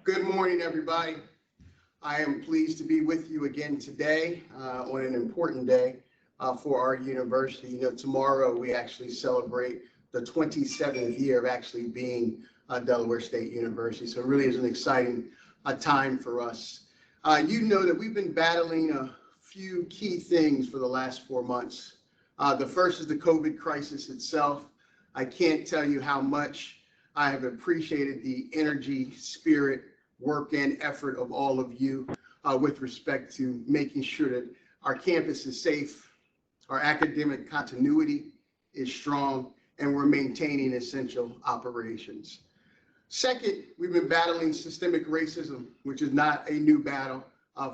Good morning, everybody. I am pleased to be with you again today on an important day for our university. Tomorrow we actually celebrate the 27th year of actually being Delaware State University. So it really is an exciting time for us. You know that we've been battling a few key things for the last 4 months. The first is the COVID crisis itself. I can't tell you how much I have appreciated the energy, spirit, work, and effort of all of you with respect to making sure that our campus is safe, our academic continuity is strong, and we're maintaining essential operations. Second, we've been battling systemic racism, which is not a new battle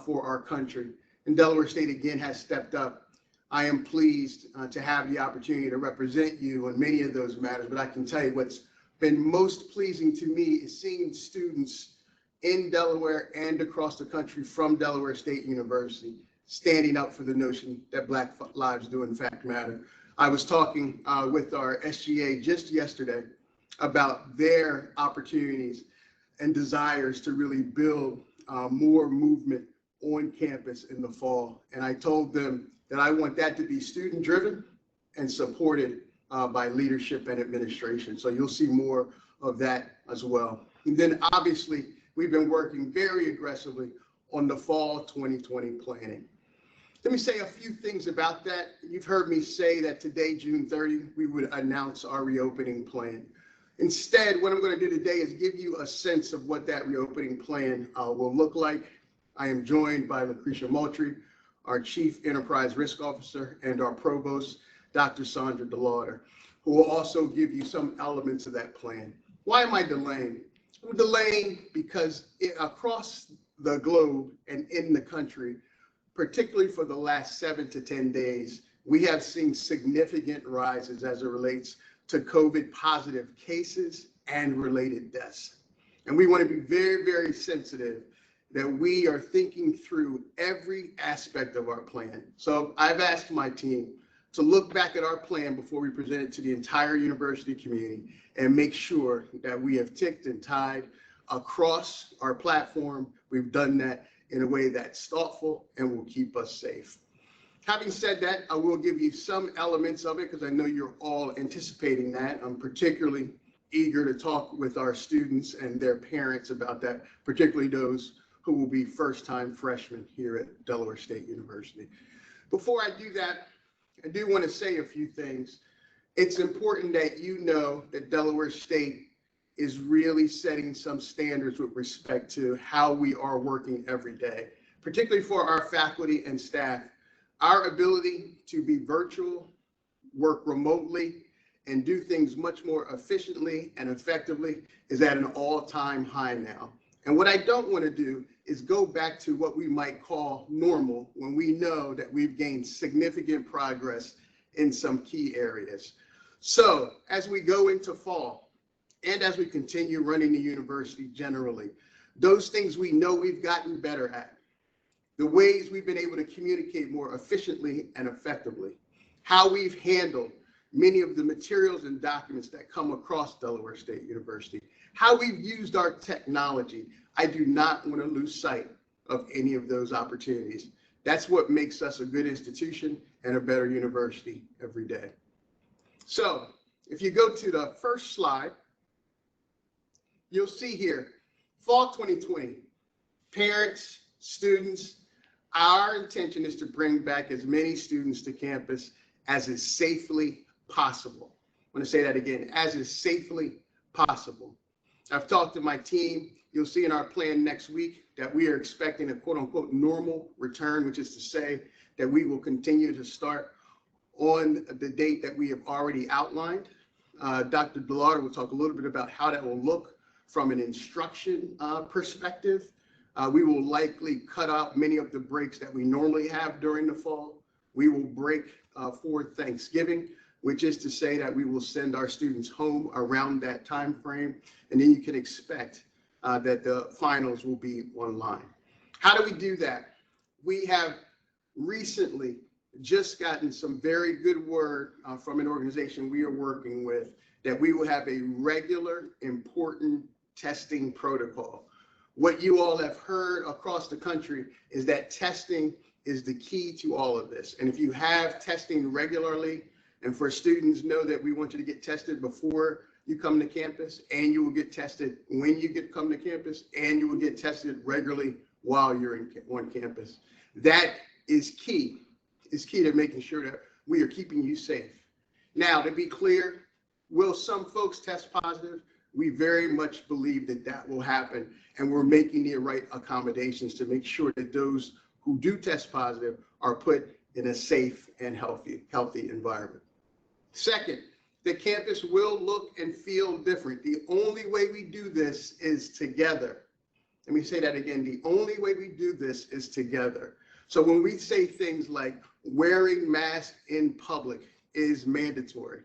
for our country. And Delaware State, again, has stepped up. I am pleased to have the opportunity to represent you on many of those matters, but I can tell you what's been most pleasing to me is seeing students in Delaware and across the country from Delaware State University standing up for the notion that Black lives do in fact matter. I was talking with our SGA just yesterday about their opportunities and desires to really build more movement on campus in the fall. And I told them that I want that to be student driven and supported by leadership and administration. So you'll see more of that as well. And then obviously, we've been working very aggressively on the fall 2020 planning. Let me say a few things about that. You've heard me say that today, June 30, we would announce our reopening plan. Instead, what I'm going to do today is give you a sense of what that reopening plan will look like. I am joined by Lucretia Moultrie, our Chief Enterprise Risk Officer, and our Provost, Dr. Sandra DeLauder, who will also give you some elements of that plan. Why am I delaying? I'm delaying because across the globe and in the country, particularly for the last 7 to 10 days, we have seen significant rises as it relates to COVID positive cases and related deaths. And we want to be very, very sensitive that we are thinking through every aspect of our plan. So I've asked my team to look back at our plan before we present it to the entire university community and make sure that we have ticked and tied across our platform. We've done that in a way that's thoughtful and will keep us safe. Having said that, I will give you some elements of it because I know you're all anticipating that. I'm particularly eager to talk with our students and their parents about that, particularly those who will be first-time freshmen here at Delaware State University. Before I do that, I do want to say a few things. It's important that you know that Delaware State is really setting some standards with respect to how we are working every day, particularly for our faculty and staff. Our ability to be virtual, work remotely, and do things much more efficiently and effectively is at an all-time high now. And what I don't want to do is go back to what we might call normal when we know that we've gained significant progress in some key areas. So as we go into fall and as we continue running the university generally, those things we know we've gotten better at, the ways we've been able to communicate more efficiently and effectively, how we've handled many of the materials and documents that come across Delaware State University, how we've used our technology. I do not want to lose sight of any of those opportunities. That's what makes us a good institution and a better university every day. So if you go to the first slide, you'll see here, fall 2020, parents, students, our intention is to bring back as many students to campus as is safely possible. I'm going to say that again, as is safely possible. I've talked to my team. You'll see in our plan next week that we are expecting a quote unquote normal return, which is to say that we will continue to start on the date that we have already outlined. Dr. DeLauder will talk a little bit about how that will look from an instruction perspective. We will likely cut out many of the breaks that we normally have during the fall. We will break for Thanksgiving, which is to say that we will send our students home around that time frame, and then you can expect that the finals will be online. How do we do that? We have recently just gotten some very good word from an organization we are working with that we will have a regular important testing protocol. What you all have heard across the country is that testing is the key to all of this. And if you have testing regularly, and for students, know that we want you to get tested before you come to campus, and you will get tested when you come to campus, and you will get tested regularly while you're on campus. That is key to making sure that we are keeping you safe. Now, to be clear, will some folks test positive? We very much believe that that will happen, and we're making the right accommodations to make sure that those who do test positive are put in a safe and healthy environment. Second, the campus will look and feel different. The only way we do this is together. Let me say that again. The only way we do this is together. So when we say things like wearing masks in public is mandatory,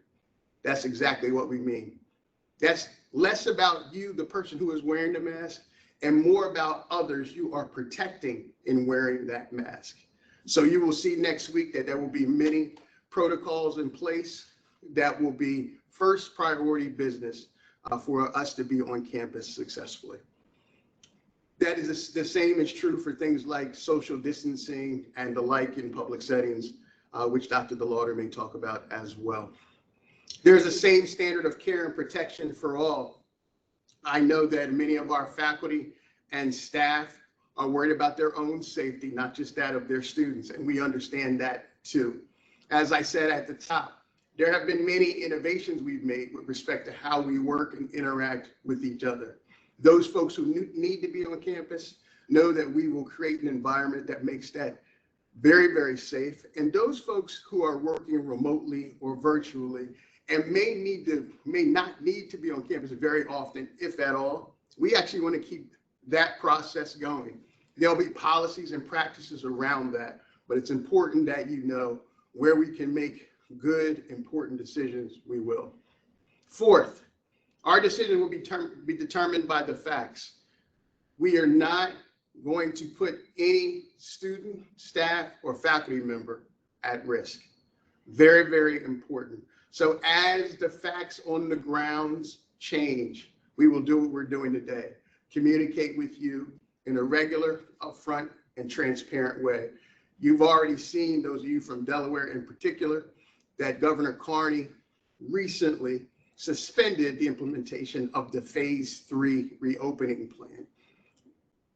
that's exactly what we mean. That's less about you, the person who is wearing the mask, and more about others you are protecting in wearing that mask. So you will see next week that there will be many protocols in place that will be first priority business for us to be on campus successfully. That is the same is true for things like social distancing and the like in public settings, which Dr. DeLauder may talk about as well. There's the same standard of care and protection for all. I know that many of our faculty and staff are worried about their own safety, not just that of their students, and we understand that too. As I said at the top, there have been many innovations we've made with respect to how we work and interact with each other. Those folks who need to be on campus know that we will create an environment that makes that very, very safe. And those folks who are working remotely or virtually and may not need to be on campus very often, if at all, we actually want to keep that process going. There'll be policies and practices around that, but it's important that you know where we can make good, important decisions, we will. Fourth, our decision will be determined by the facts. We are not going to put any student, staff, or faculty member at risk. Very, very important. So as the facts on the grounds change, we will do what we're doing today. Communicate with you in a regular, upfront, and transparent way. You've already seen, those of you from Delaware in particular, that Governor Carney recently suspended the implementation of the phase 3 reopening plan.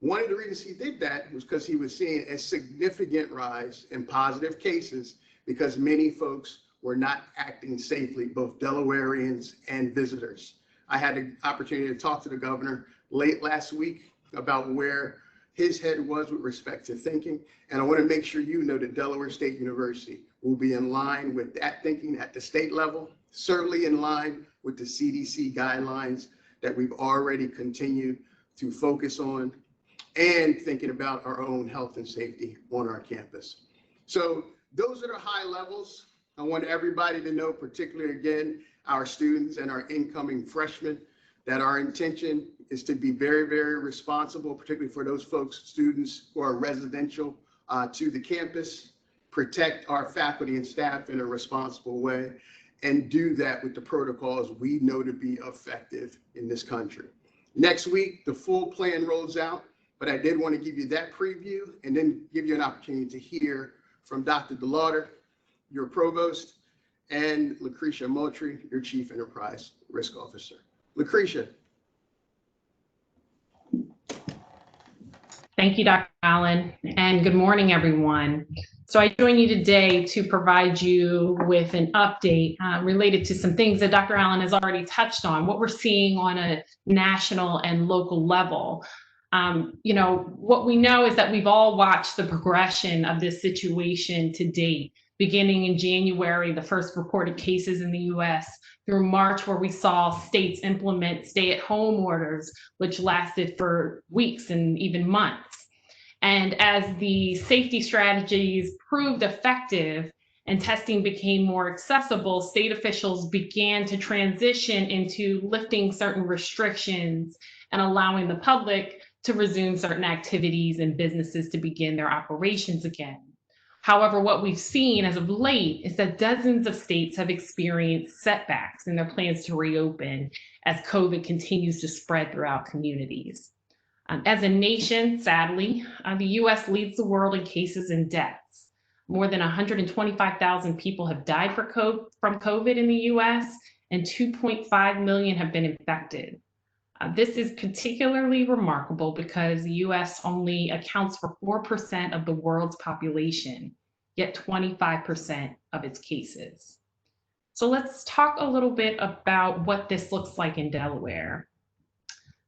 One of the reasons he did that was because he was seeing a significant rise in positive cases because many folks were not acting safely, both Delawareans and visitors. I had the opportunity to talk to the governor late last week about where his head was with respect to thinking. And I want to make sure you know that Delaware State University will be in line with that thinking at the state level, certainly in line with the CDC guidelines that we've already continued to focus on, and thinking about our own health and safety on our campus. So those are the high levels. I want everybody to know, particularly again, our students and our incoming freshmen, that our intention is to be very, very responsible, particularly for those folks, students who are residential to the campus, protect our faculty and staff in a responsible way, and do that with the protocols we know to be effective in this country. Next week, the full plan rolls out, but I did want to give you that preview and then give you an opportunity to hear from Dr. DeLauder, your provost, and Lucretia Moultrie, your chief enterprise risk officer. Lucretia. Thank you, Dr. Allen, and good morning, everyone. So I join you today to provide you with an update related to some things that Dr. Allen has already touched on, what we're seeing on a national and local level. What we know is that we've all watched the progression of this situation to date, beginning in January, the first reported cases in the US, through March, where we saw states implement stay-at-home orders, which lasted for weeks and even months. And as the safety strategies proved effective and testing became more accessible, state officials began to transition into lifting certain restrictions and allowing the public to resume certain activities and businesses to begin their operations again. However, what we've seen as of late is that dozens of states have experienced setbacks in their plans to reopen as COVID continues to spread throughout communities. As a nation, sadly, the US leads the world in cases and deaths. More than 125,000 people have died from COVID in the US, and 2.5 million have been infected. This is particularly remarkable because the US only accounts for 4% of the world's population, yet 25% of its cases. So let's talk a little bit about what this looks like in Delaware.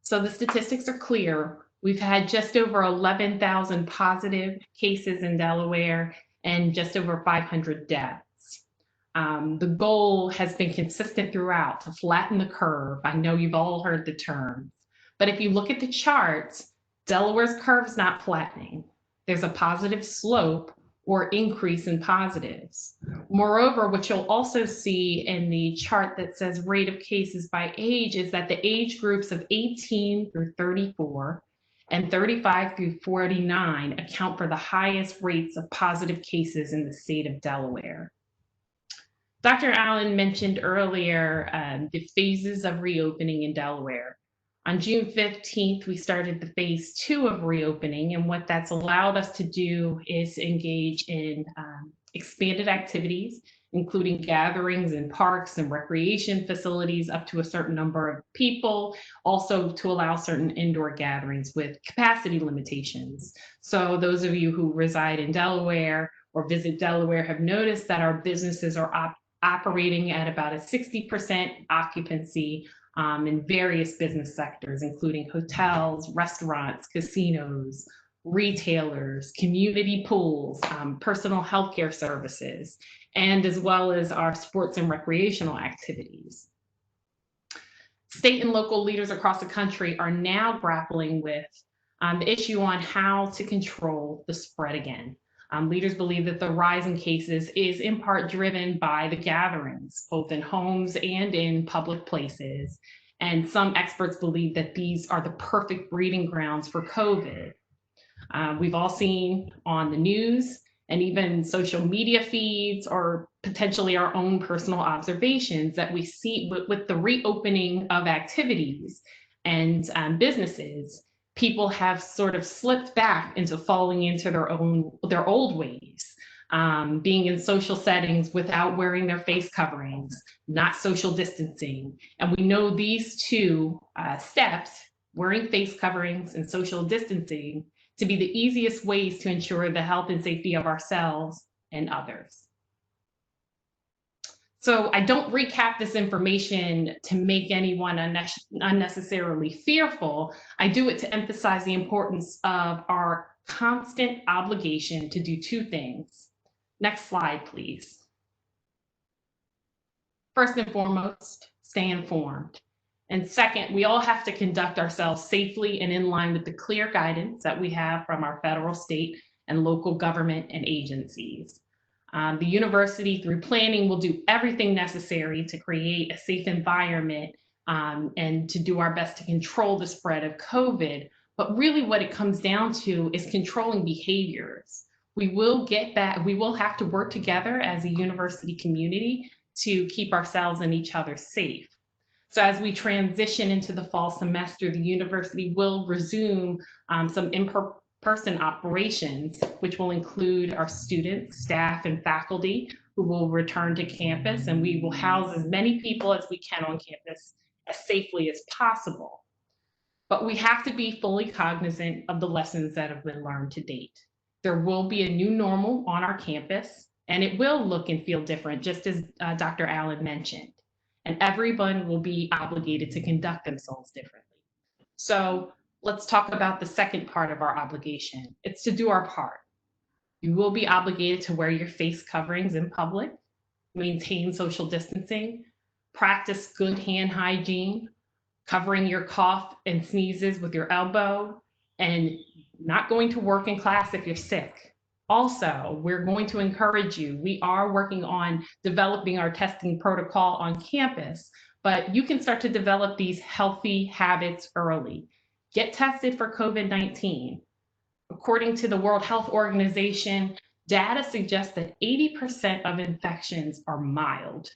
So the statistics are clear. We've had just over 11,000 positive cases in Delaware and just over 500 deaths. The goal has been consistent throughout to flatten the curve. I know you've all heard the term, but if you look at the charts, Delaware's curve is not flattening. There's a positive slope or increase in positives. Moreover, what you'll also see in the chart that says rate of cases by age is that the age groups of 18 through 34 and 35 through 49 account for the highest rates of positive cases in the state of Delaware. Dr. Allen mentioned earlier the phases of reopening in Delaware. On June 15th, we started the phase 2 of reopening, and what that's allowed us to do is engage in expanded activities, including gatherings in parks and recreation facilities up to a certain number of people, also to allow certain indoor gatherings with capacity limitations. So those of you who reside in Delaware or visit Delaware have noticed that our businesses are operating at about a 60% occupancy in various business sectors, including hotels, restaurants, casinos, retailers, community pools, personal healthcare services, and as well as our sports and recreational activities. State and local leaders across the country are now grappling with the issue on how to control the spread again. Leaders believe that the rise in cases is in part driven by the gatherings, both in homes and in public places. And some experts believe that these are the perfect breeding grounds for COVID. We've all seen on the news and even social media feeds or potentially our own personal observations that we see with the reopening of activities and businesses, people have sort of slipped back into falling into their old ways, being in social settings without wearing their face coverings, not social distancing. And we know these two steps, wearing face coverings and social distancing, to be the easiest ways to ensure the health and safety of ourselves and others. So I don't recap this information to make anyone unnecessarily fearful. I do it to emphasize the importance of our constant obligation to do two things. Next slide, please. First and foremost, stay informed. And second, we all have to conduct ourselves safely and in line with the clear guidance that we have from our federal, state, and local government and agencies. The university, through planning, will do everything necessary to create a safe environment and to do our best to control the spread of COVID. But really what it comes down to is controlling behaviors. We will have to work together as a university community to keep ourselves and each other safe. So as we transition into the fall semester, the university will resume some in-person operations, which will include our students, staff, and faculty who will return to campus, and we will house as many people as we can on campus as safely as possible. But we have to be fully cognizant of the lessons that have been learned to date. There will be a new normal on our campus, and it will look and feel different, just as Dr. Allen mentioned. And everyone will be obligated to conduct themselves differently. So let's talk about the second part of our obligation. It's to do our part. You will be obligated to wear your face coverings in public, maintain social distancing, practice good hand hygiene, covering your cough and sneezes with your elbow, and not going to work in class if you're sick. Also, we're going to encourage you. We are working on developing our testing protocol on campus, but you can start to develop these healthy habits early. Get tested for COVID-19. According to the World Health Organization, data suggests that 80% of infections are mild,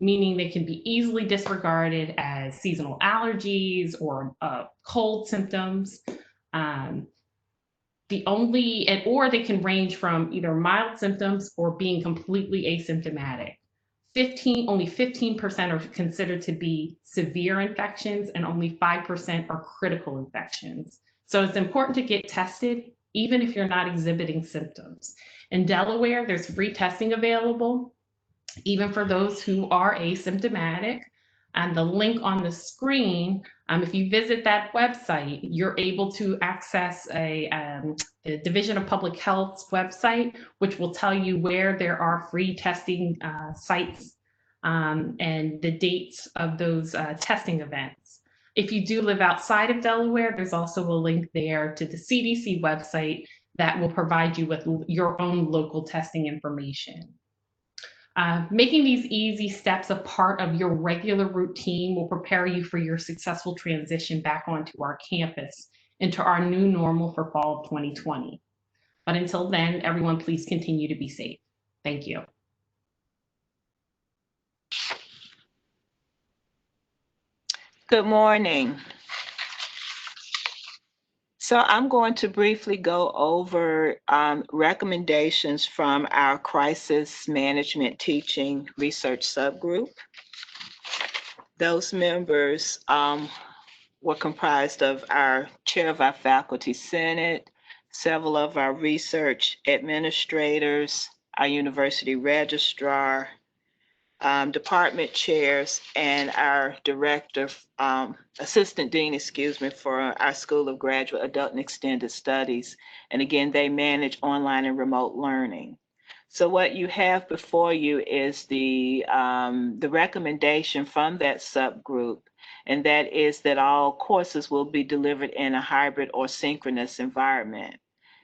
meaning they can be easily disregarded as seasonal allergies or cold symptoms. Or they can range from either mild symptoms or being completely asymptomatic. Only 15% are considered to be severe infections, and only 5% are critical infections. So it's important to get tested, even if you're not exhibiting symptoms. In Delaware, there's free testing available, even for those who are asymptomatic. And the link on the screen, if you visit that website, you're able to access the Division of Public Health's website, which will tell you where there are free testing sites and the dates of those testing events. If you do live outside of Delaware, there's also a link there to the CDC website that will provide you with your own local testing information. Making these easy steps a part of your regular routine will prepare you for your successful transition back onto our campus into our new normal for fall of 2020. But until then, everyone, please continue to be safe. Thank you. Good morning. So I'm going to briefly go over recommendations from our Crisis Management Teaching Research Subgroup. Those members were comprised of our chair of our Faculty Senate, several of our research administrators, our university registrar, department chairs, and our director, assistant dean, for our School of Graduate Adult and Extended Studies. And again, they manage online and remote learning. So what you have before you is the recommendation from that subgroup, and that is that all courses will be delivered in a hybrid or synchronous environment.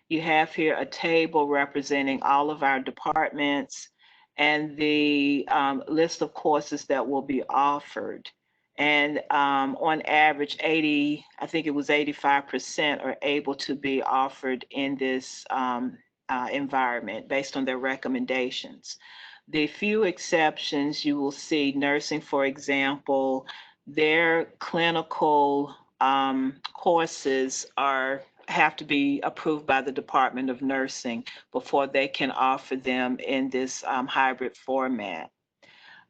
You have here a table representing all of our departments and the list of courses that will be offered. And on average, 85% are able to be offered in this environment based on their recommendations. The few exceptions, you will see nursing, for example, their clinical courses have to be approved by the Department of Nursing before they can offer them in this hybrid format.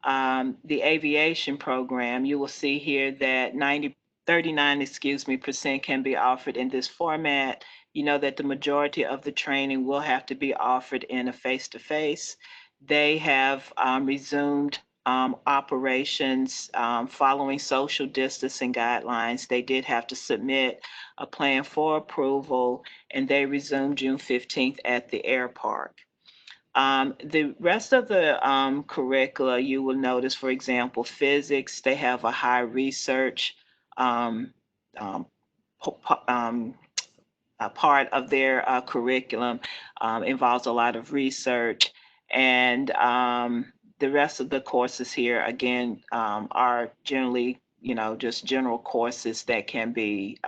The aviation program, you will see here that 39% can be offered in this format. You know that the majority of the training will have to be offered in a face-to-face. They have resumed operations following social distancing guidelines. They did have to submit a plan for approval, and they resumed June 15th at the air park. The rest of the curricula, you will notice, for example, physics, they have a high research a part of their curriculum, involves a lot of research, and the rest of the courses here, again, are generally, just general courses that can be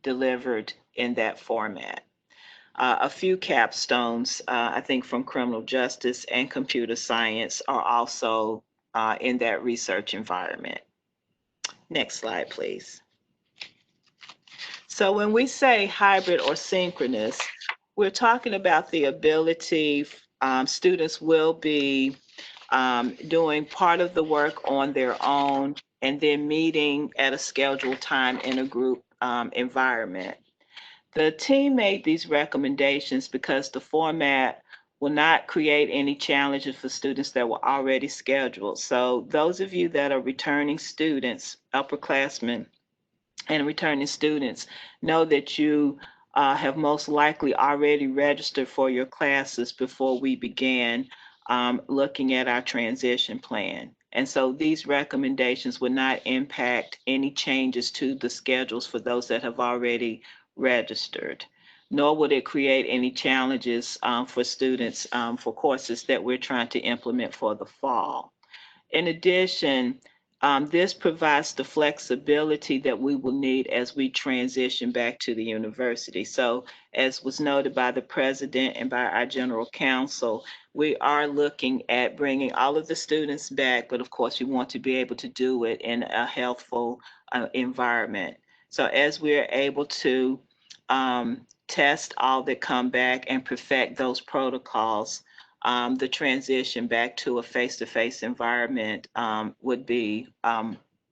delivered in that format. A few capstones, I think, from criminal justice and computer science are also in that research environment. Next slide, please. So when we say hybrid or synchronous, we're talking about the ability students will be doing part of the work on their own and then meeting at a scheduled time in a group environment. The team made these recommendations because the format will not create any challenges for students that were already scheduled. So those of you that are returning students, upperclassmen and returning students, know that you have most likely already registered for your classes before we began looking at our transition plan. And so these recommendations will not impact any changes to the schedules for those that have already registered, nor would it create any challenges for students for courses that we're trying to implement for the fall. In addition, this provides the flexibility that we will need as we transition back to the university. So as was noted by the president and by our general counsel, we are looking at bringing all of the students back, but of course we want to be able to do it in a healthful environment. So as we're able to test all that come back and perfect those protocols, the transition back to a face-to-face environment would be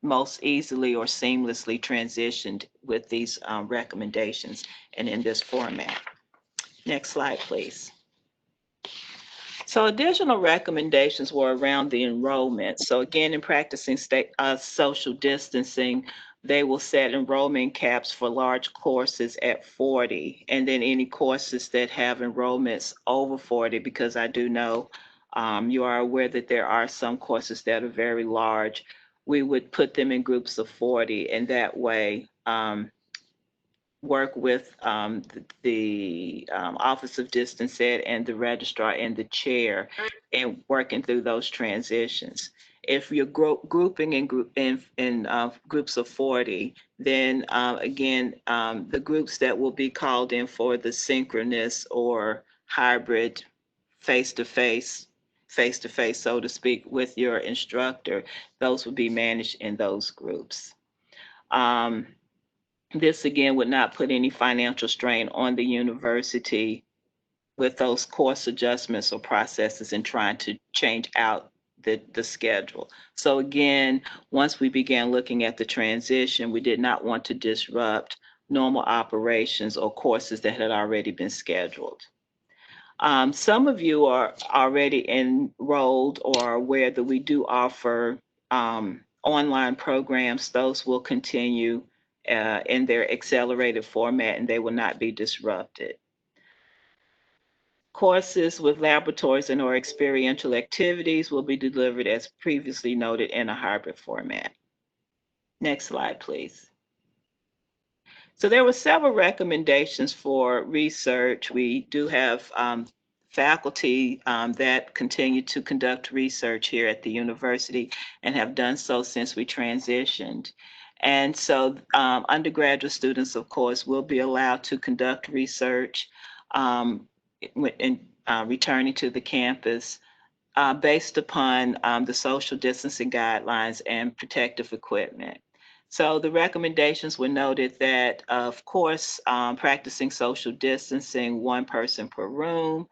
most easily or seamlessly transitioned with these recommendations and in this format. Next slide, please. So additional recommendations were around the enrollment. So again, in practicing social distancing, they will set enrollment caps for large courses at 40, and then any courses that have enrollments over 40, because I do know you are aware that there are some courses that are very large. We would put them in groups of 40, and that way work with the Office of Distance Ed and the registrar and the chair in working through those transitions. If you're grouping in groups of 40, then again, the groups that will be called in for the synchronous or hybrid face-to-face, so to speak, with your instructor, those would be managed in those groups. This again would not put any financial strain on the university with those course adjustments or processes and trying to change out the schedule. So again, once we began looking at the transition, we did not want to disrupt normal operations or courses that had already been scheduled. Some of you are already enrolled or are aware that we do offer online programs. Those will continue in their accelerated format, and they will not be disrupted. Courses with laboratories and or experiential activities will be delivered as previously noted in a hybrid format. Next slide, please. So there were several recommendations for research. We do have faculty that continue to conduct research here at the university and have done so since we transitioned. And so undergraduate students, of course, will be allowed to conduct research returning to the campus based upon the social distancing guidelines and protective equipment. So the recommendations were noted that, of course, practicing social distancing, one person per room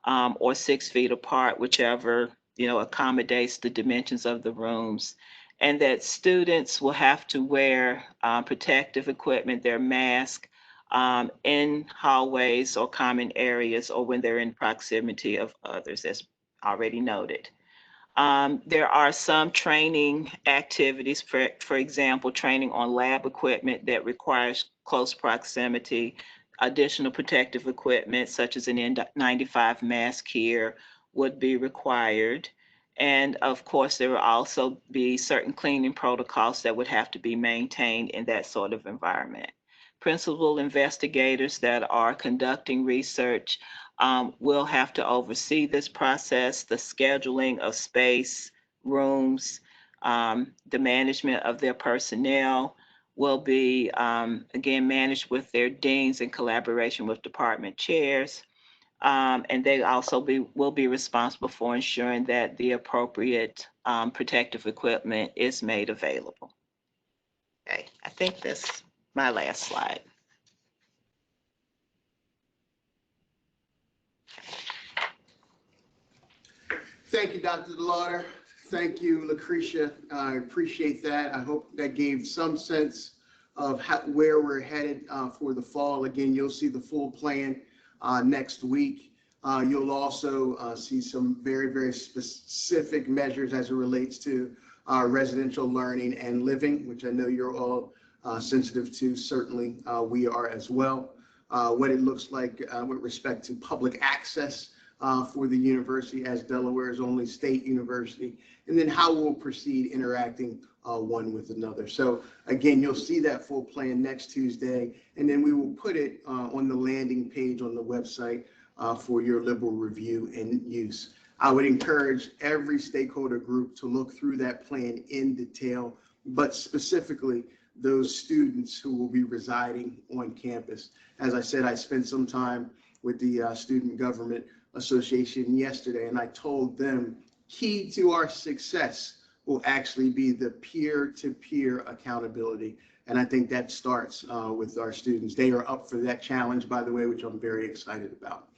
or 6 feet apart, whichever accommodates the dimensions of the rooms, and that students will have to wear protective equipment, their mask, in hallways or common areas or when they're in proximity of others, as already noted. There are some training activities, for example, training on lab equipment that requires close proximity, additional protective equipment such as an N95 mask here would be required. And of course, there will also be certain cleaning protocols that would have to be maintained in that sort of environment. Principal investigators that are conducting research will have to oversee this process, the scheduling of space, rooms, the management of their personnel will be, again, managed with their deans in collaboration with department chairs. And they also will be responsible for ensuring that the appropriate protective equipment is made available. Okay, I think that's my last slide. Thank you, Dr. DeLauder. Thank you, Lucretia. I appreciate that. I hope that gave some sense of where we're headed for the fall. Again, you'll see the full plan next week. You'll also see some very, very specific measures as it relates to residential learning and living, which I know you're all sensitive to. Certainly, we are as well. What it looks like with respect to public access for the university as Delaware's only state university, and then how we'll proceed interacting one with another. So again, you'll see that full plan next Tuesday, and then we will put it on the landing page on the website for your liberal review and use. I would encourage every stakeholder group to look through that plan in detail, but specifically those students who will be residing on campus. As I said, I spent some time with the Student Government Association yesterday, and I told them key to our success will actually be the peer-to-peer accountability. And I think that starts with our students. They are up for that challenge, by the way, which I'm very excited about.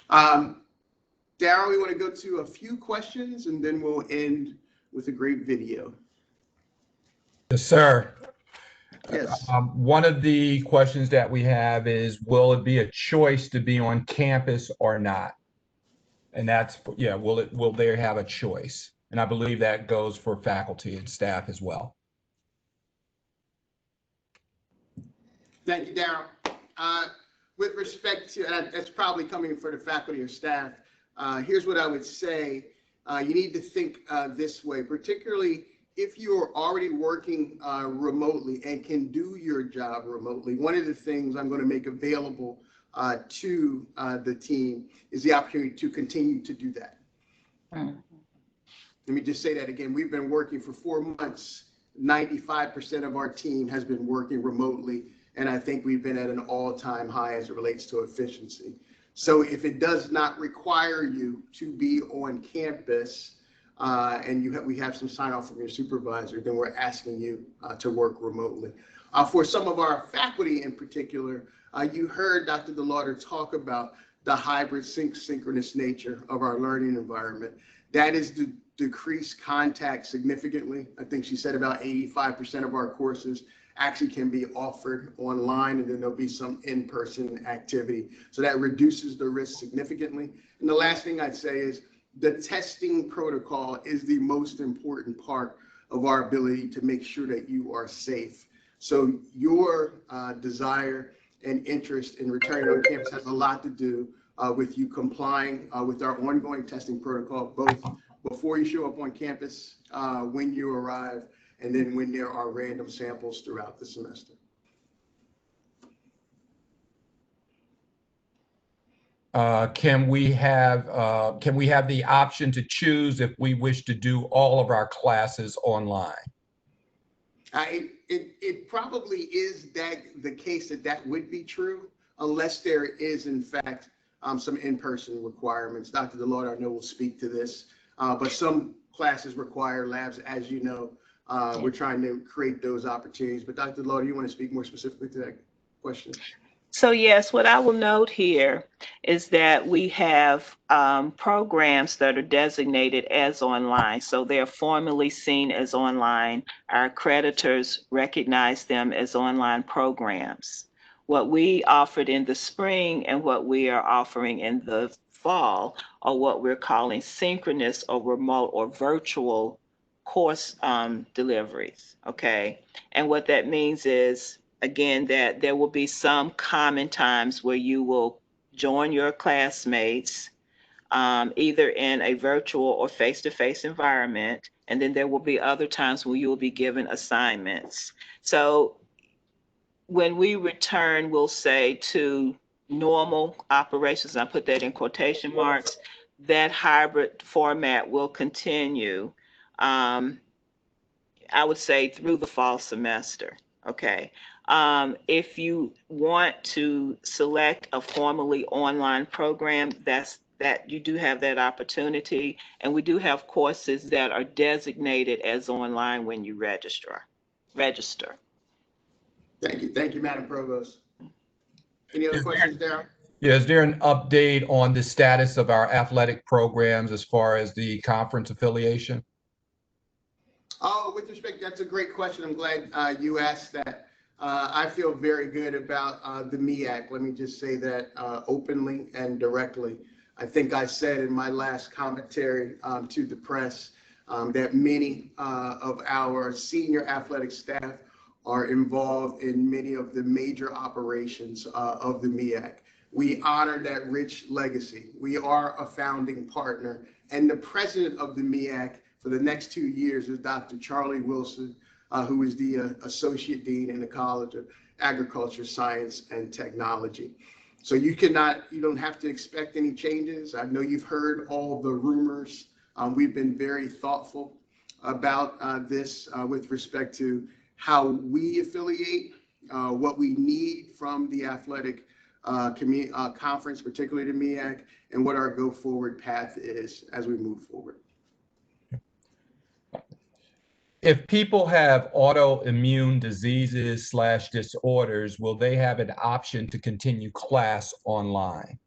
Darryl, we want to go to a few questions and then we'll end with a great video. Yes, sir. Yes. One of the questions that we have is, will it be a choice to be on campus or not? And that's, yeah, will they have a choice? And I believe that goes for faculty and staff as well. Thank you, Darryl. With respect to, and that's probably coming for the faculty or staff, here's what I would say. You need to think this way, particularly if you are already working remotely and can do your job remotely. One of the things I'm going to make available to the team is the opportunity to continue to do that. Let me just say that again. We've been working for 4 months. 95% of our team has been working remotely, and I think we've been at an all-time high as it relates to efficiency. So if it does not require you to be on campus, and we have some sign off from your supervisor, then we're asking you to work remotely. For some of our faculty in particular, you heard Dr. DeLauder talk about the hybrid synchronous nature of our learning environment. That is to decrease contact significantly. I think she said about 85% of our courses actually can be offered online, and then there'll be some in-person activity. So that reduces the risk significantly. And the last thing I'd say is the testing protocol is the most important part of our ability to make sure that you are safe. So your desire and interest in returning on campus has a lot to do with you complying with our ongoing testing protocol, both before you show up on campus, when you arrive, and then when there are random samples throughout the semester. Can we have the option to choose if we wish to do all of our classes online? It probably is the case that would be true, unless there is in fact some in-person requirements. Dr. DeLauder, I know, will speak to this, but some classes require labs, as you know. We're trying to create those opportunities. But Dr. DeLauder, you want to speak more specifically to that question? So yes, what I will note here is that we have programs that are designated as online. So they're formally seen as online. Our accreditors recognize them as online programs. What we offered in the spring and what we are offering in the fall are what we're calling synchronous or remote or virtual course deliveries, okay? And what that means is, again, that there will be some common times where you will join your classmates, either in a virtual or face-to-face environment, and then there will be other times where you will be given assignments. So when we return, we'll say, to normal operations, I put that in quotation marks, that hybrid format will continue, I would say, through the fall semester, okay? If you want to select a formally online program, that you do have that opportunity, and we do have courses that are designated as online when you register. Thank you, Madam Provost. Any other questions, Darryl? Yeah, is there an update on the status of our athletic programs as far as the conference affiliation? Oh, with respect, that's a great question. I'm glad you asked that. I feel very good about the MEAC. Let me just say that openly and directly. I think I said in my last commentary to the press that many of our senior athletic staff are involved in many of the major operations of the MEAC. We honor that rich legacy. We are a founding partner, and the president of the MEAC for the next 2 years is Dr. Charlie Wilson, who is the Associate Dean in the College of Agriculture, Science, and Technology. So you don't have to expect any changes. I know you've heard all the rumors. We've been very thoughtful about this with respect to how we affiliate, what we need from the athletic conference, particularly the MEAC, and what our go-forward path is as we move forward. If people have autoimmune diseases / disorders, will they have an option to continue class online?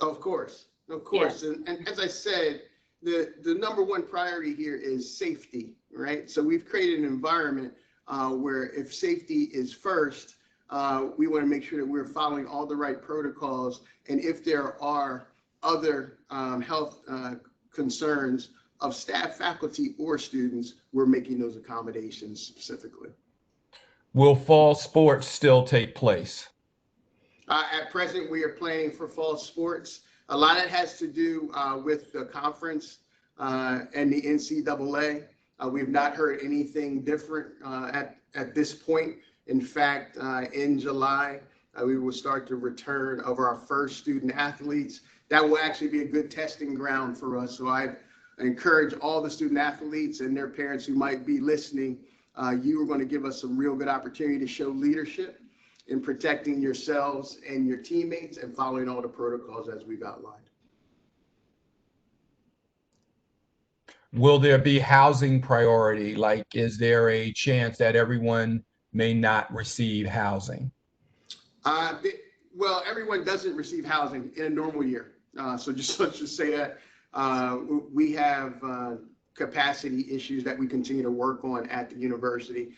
Of course, of course. And as I said, the number one priority here is safety, right? So we've created an environment where if safety is first, we want to make sure that we're following all the right protocols. And if there are other health concerns of staff, faculty, or students, we're making those accommodations specifically. Will fall sports still take place? At present, we are planning for fall sports. A lot of it has to do with the conference and the NCAA. We've not heard anything different at this point. In fact, in July, we will start the return of our first student athletes. That will actually be a good testing ground for us. So I encourage all the student athletes and their parents who might be listening. You are going to give us some real good opportunity to show leadership in protecting yourselves and your teammates and following all the protocols as we've outlined. Will there be housing priority? Like, is there a chance that everyone may not receive housing? Well, everyone doesn't receive housing in a normal year. So let's just say that we have capacity issues that we continue to work on at the university.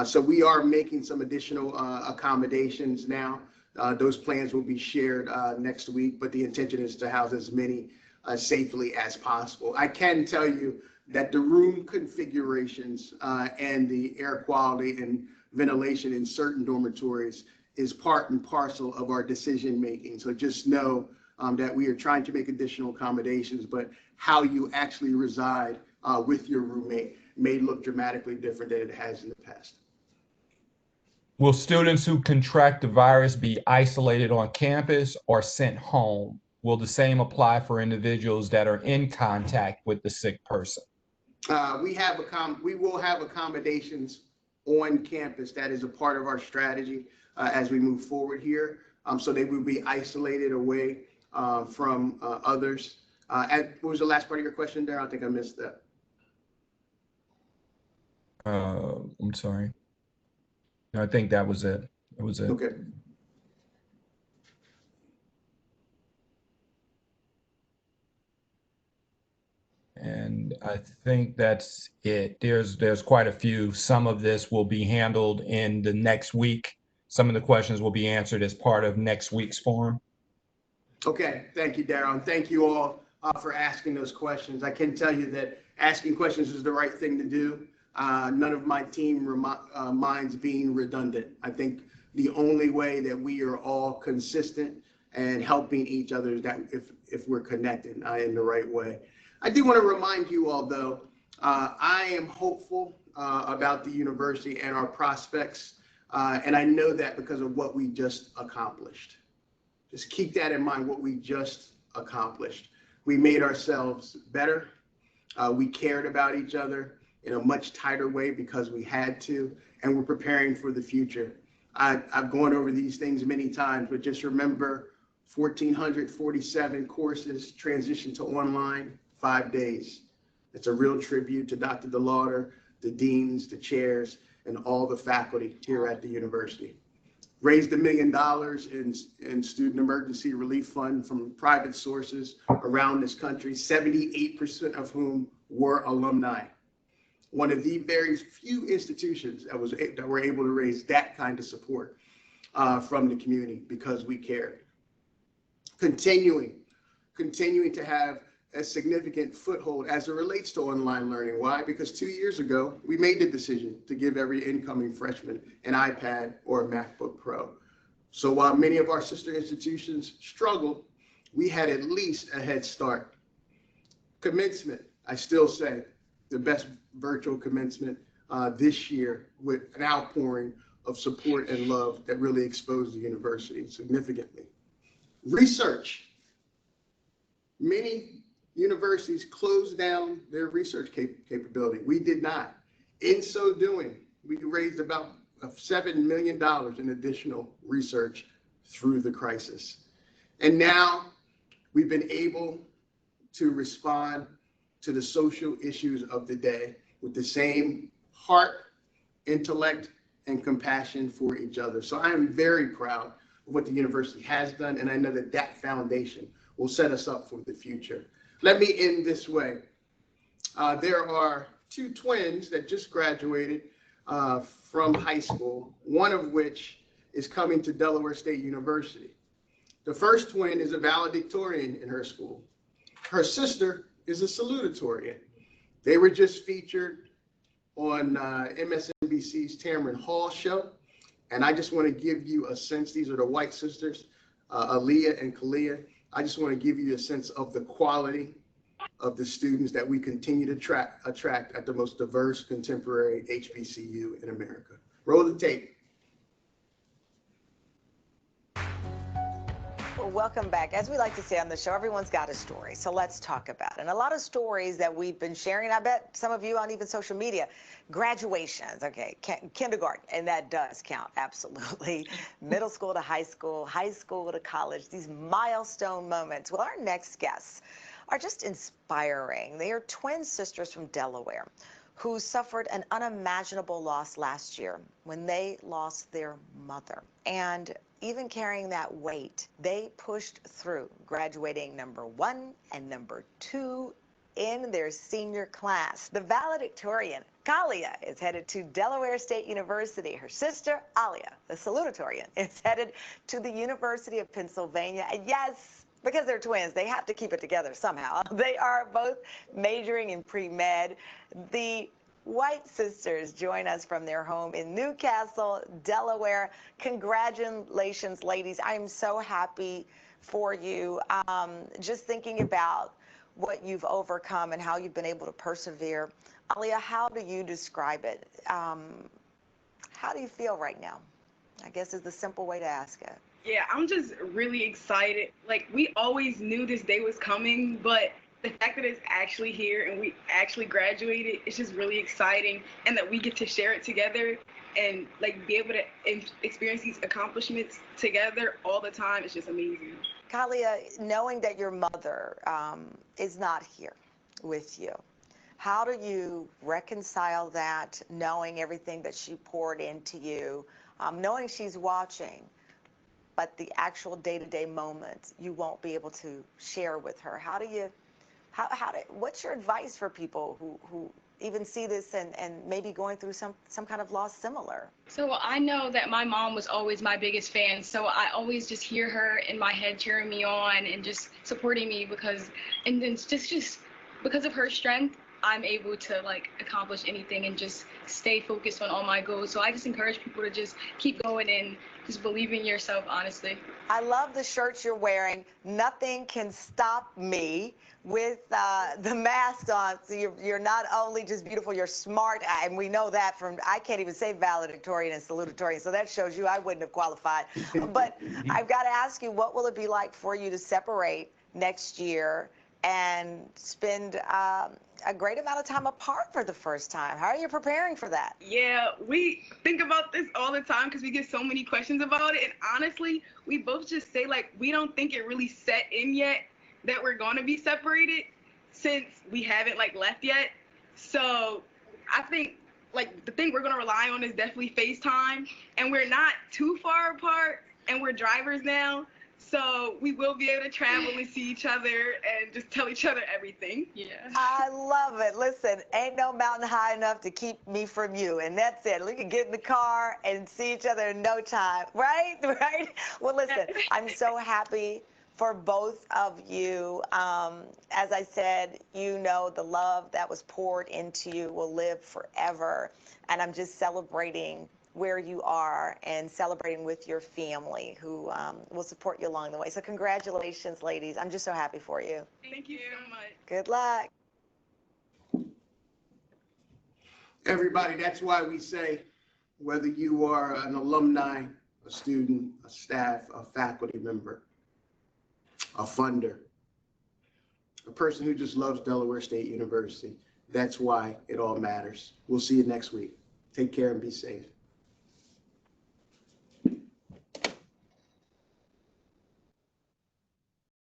So we are making some additional accommodations now. Those plans will be shared next week, but the intention is to house as many safely as possible. I can tell you that the room configurations and the air quality and ventilation in certain dormitories is part and parcel of our decision making. So just know that we are trying to make additional accommodations, but how you actually reside with your roommate may look dramatically different than it has in the past. Will students who contract the virus be isolated on campus or sent home? Will the same apply for individuals that are in contact with the sick person? We will have accommodations on campus. That is a part of our strategy as we move forward here. So they will be isolated away from others. What was the last part of your question, Darryl? I think I missed that. I'm sorry. I think that was it. That was it. Okay. And I think that's it. There's quite a few. Some of this will be handled in the next week. Some of the questions will be answered as part of next week's forum. Okay, thank you, Darryl. And thank you all for asking those questions. I can tell you that asking questions is the right thing to do. None of my team minds being redundant. I think the only way that we are all consistent and helping each other is that if we're connected in the right way. I do want to remind you all, though, I am hopeful about the university and our prospects. And I know that because of what we just accomplished. Just keep that in mind, what we just accomplished. We made ourselves better. We cared about each other in a much tighter way because we had to, and we're preparing for the future. I've gone over these things many times, but just remember 1,447 courses transitioned to online, 5 days. It's a real tribute to Dr. DeLauder, the deans, the chairs, and all the faculty here at the university. Raised $1 million in student emergency relief fund from private sources around this country, 78% of whom were alumni. One of the very few institutions that were able to raise that kind of support from the community because we cared. Continuing to have a significant foothold as it relates to online learning. Why? Because 2 years ago, we made the decision to give every incoming freshman an iPad or a MacBook Pro. So while many of our sister institutions struggled, we had at least a head start. Commencement, I still say, the best virtual commencement this year with an outpouring of support and love that really exposed the university significantly. Research. Many universities closed down their research capability. We did not. In so doing, we raised about $7 million in additional research through the crisis. And now we've been able to respond to the social issues of the day with the same heart, intellect, and compassion for each other. So I am very proud of what the university has done, and I know that that foundation will set us up for the future. Let me end this way. There are two twins that just graduated from high school, one of which is coming to Delaware State University. The first twin is a valedictorian in her school. Her sister is a salutatorian. They were just featured on MSNBC's Tamron Hall show. And I just want to give you a sense, these are the White sisters, Aaliyah and Kalia. I just want to give you a sense of the quality of the students that we continue to attract at the most diverse contemporary HBCU in America. Roll the tape. Well, welcome back. As we like to say on the show, everyone's got a story. So let's talk about it. And a lot of stories that we've been sharing, I bet some of you on even social media, graduations, okay, kindergarten, and that does count, absolutely. Middle school to high school to college, these milestone moments. Well, our next guests are just inspiring. They are twin sisters from Delaware who suffered an unimaginable loss last year when they lost their mother. And even carrying that weight, they pushed through, graduating #1 and #2 in their senior class. The valedictorian, Kalia, is headed to Delaware State University. Her sister, Alia, the salutatorian, is headed to the University of Pennsylvania. And yes, because they're twins, they have to keep it together somehow. They are both majoring in pre-med. The White sisters join us from their home in Newcastle, Delaware. Congratulations, ladies. I am so happy for you. Just thinking about what you've overcome and how you've been able to persevere. Alia, how do you describe it? How do you feel right now? I guess is the simple way to ask it. Yeah, I'm just really excited. Like, we always knew this day was coming, but the fact that it's actually here and we actually graduated, it's just really exciting, and that we get to share it together and like be able to experience these accomplishments together all the time. It's just amazing. Kalia, knowing that your mother is not here with you, how do you reconcile that, knowing everything that she poured into you, knowing she's watching, but the actual day-to-day moments you won't be able to share with her? How do you, what's your advice for people who even see this and maybe going through some kind of loss similar? So I know that my mom was always my biggest fan, so I always just hear her in my head cheering me on and just supporting me because because of her strength, I'm able to like accomplish anything and just stay focused on all my goals. So I just encourage people to just keep going and just believe in yourself, honestly. I love the shirt you're wearing. Nothing can stop me, with the mask on. So you're not only just beautiful, you're smart, and we know that from, I can't even say valedictorian and salutatorian, so that shows you I wouldn't have qualified. But I've got to ask you, what will it be like for you to separate next year and spend a great amount of time apart for the first time? How are you preparing for that? Yeah, we think about this all the time because we get so many questions about it. And honestly, we both just say, like, we don't think it really set in yet that we're going to be separated since we haven't, like, left yet. So I think, like, the thing we're going to rely on is definitely FaceTime. And we're not too far apart, and we're drivers now. So we will be able to travel and see each other and just tell each other everything. Yeah. I love it. Listen, ain't no mountain high enough to keep me from you. And that's it. We can get in the car and see each other in no time. Right? Right? Well, listen, I'm so happy for both of you. As I said, you know, the love that was poured into you will live forever. And I'm just celebrating where you are and celebrating with your family who will support you along the way. So congratulations, ladies. I'm just so happy for you. Thank you so much. Good luck. Everybody, that's why we say, whether you are an alumni, a student, a staff, a faculty member, a funder, a person who just loves Delaware State University, that's why it all matters. We'll see you next week. Take care and be safe.